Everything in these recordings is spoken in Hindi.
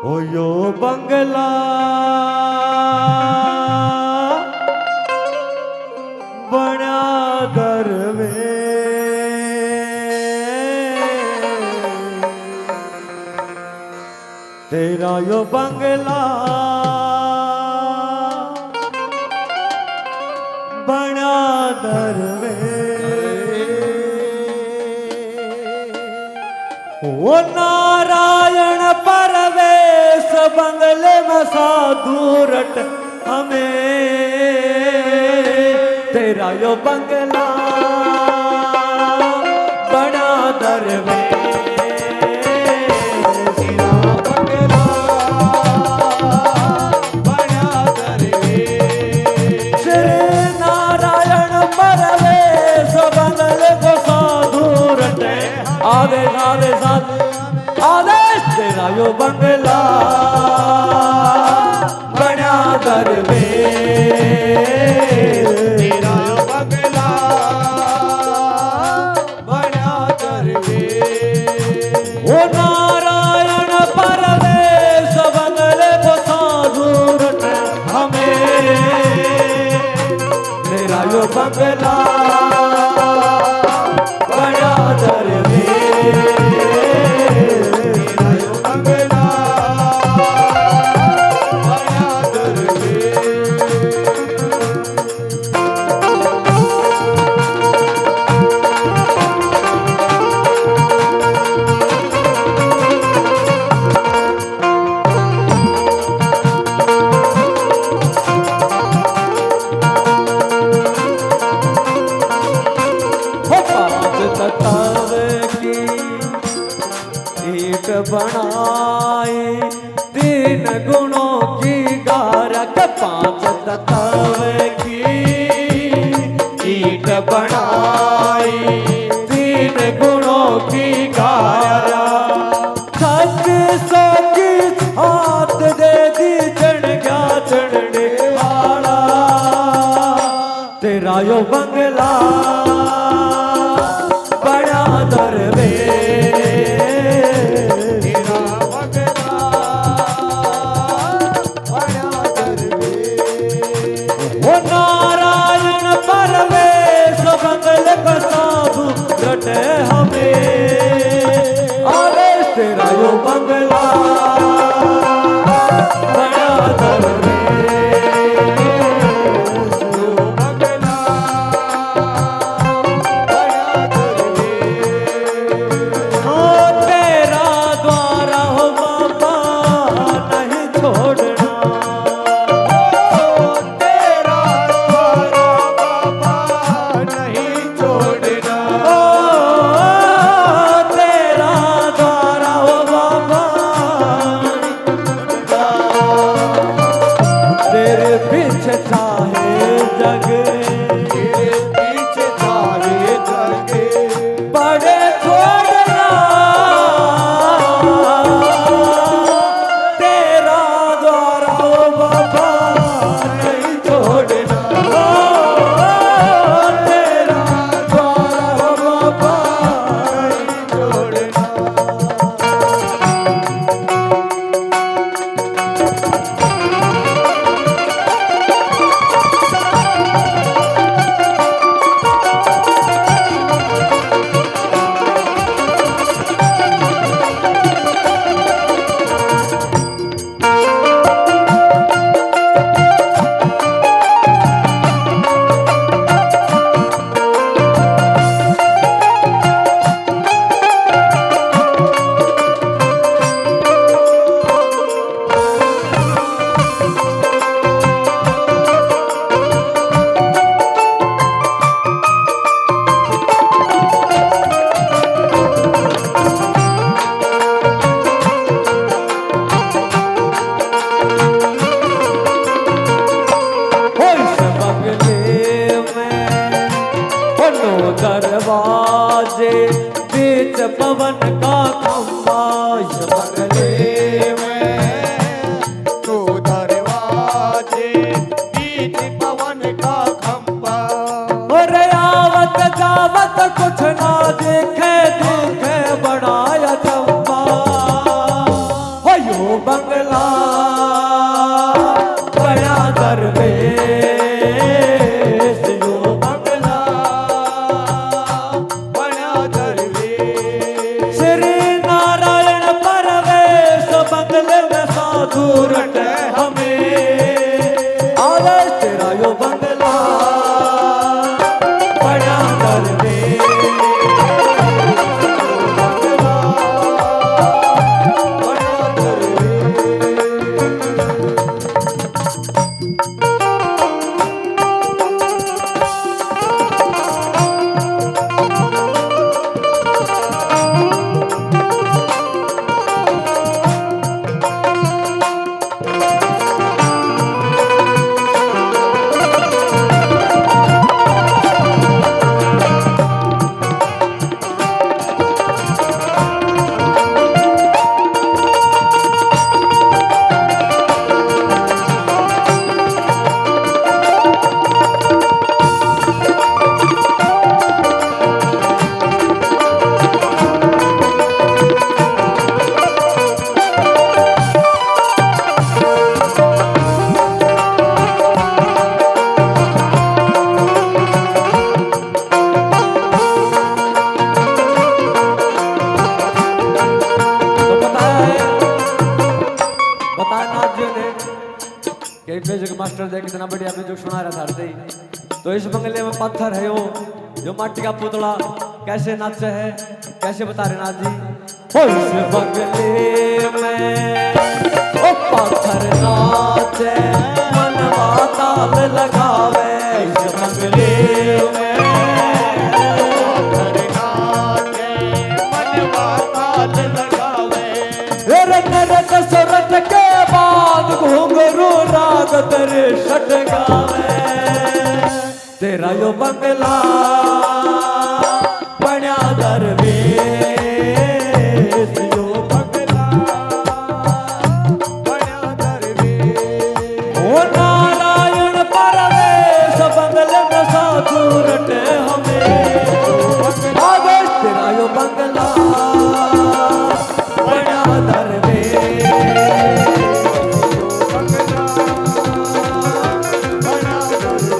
ओ यो बंगला बना दरवे तेरा यो बंगला बना दरवे ओ नारायण परवेश बंगले में साधु रट हमें तेरा यो बंगला बना दरवे आदेश आदेश आदेश तेरा यो बंगला बना दरवे तेरा यो बंगला बना दरवे ओ नारायण परवेश बंगले को साधु रट हमें तेरा यो बंगला बना दरवे बनाए तीन गुणों की गारक पांच तत्व की ईट बनाए तीन गुणों की गारा सच सो की हाथ दे दी चढ़ गया चढ़ने वाला तेरा यो बंगला बड़ा दरवे हमें आदेश तेरा यो बंगला बना दरवे यो बंगला बना दरवे हो तेरा द्वारा हो बाबा नहीं छोड़ना तेरा द्वारा बाबा नहीं छोड़ना तेरे पीछे चाहे जग तेरे पीछे चाहे जग बड़े छोड़ना तेरा द्वारा बाबा नहीं छोड़ना तेरा द्वारा बाबा नहीं छोड़ना दरवाजे बीच पवन का खंभा बंगले में तो दरवाजे बीच पवन का खंभा और आवत जावत कुछ ना देखे देखे बड़ाया चंपा हो यो बंगले मास्टर दे कितना बढ़िया भी जो सुना रहा था। तो इस बंगले में पत्थर है वो जो माटी का पुतला कैसे नाचे है, कैसे बता रहे नाथ जी। ओ इस बंगले में ओ पत्थर नाचे मनवा ताल लगावे, इस बंगले में पत्थर नाचे मनवा ताल लगावे। रंग रंग सुरत के बाद घुंघरू राग तेरे छठ गावे, तेरा यो बंगला बना दरवेश, यो बंगला बना दरवेश। ओ नारायण परवेश बंगले में साधु रटे हमें, आवेश तेरा यो बंगला बना दरवेश, बंगला बना दरवेश।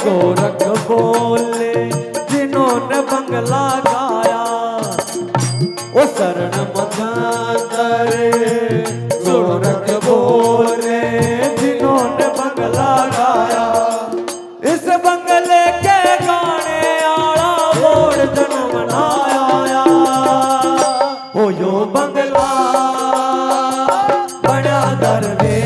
गोरख बोले जिन्होंने बंगला गाया, ओ शरण मचांदर। गोरख बोले जिन्होंने बंगला गाया, इस बंगले के गाने आला बोल जन्म बनाया। ओ यो बंगला बड़ा दरवेश,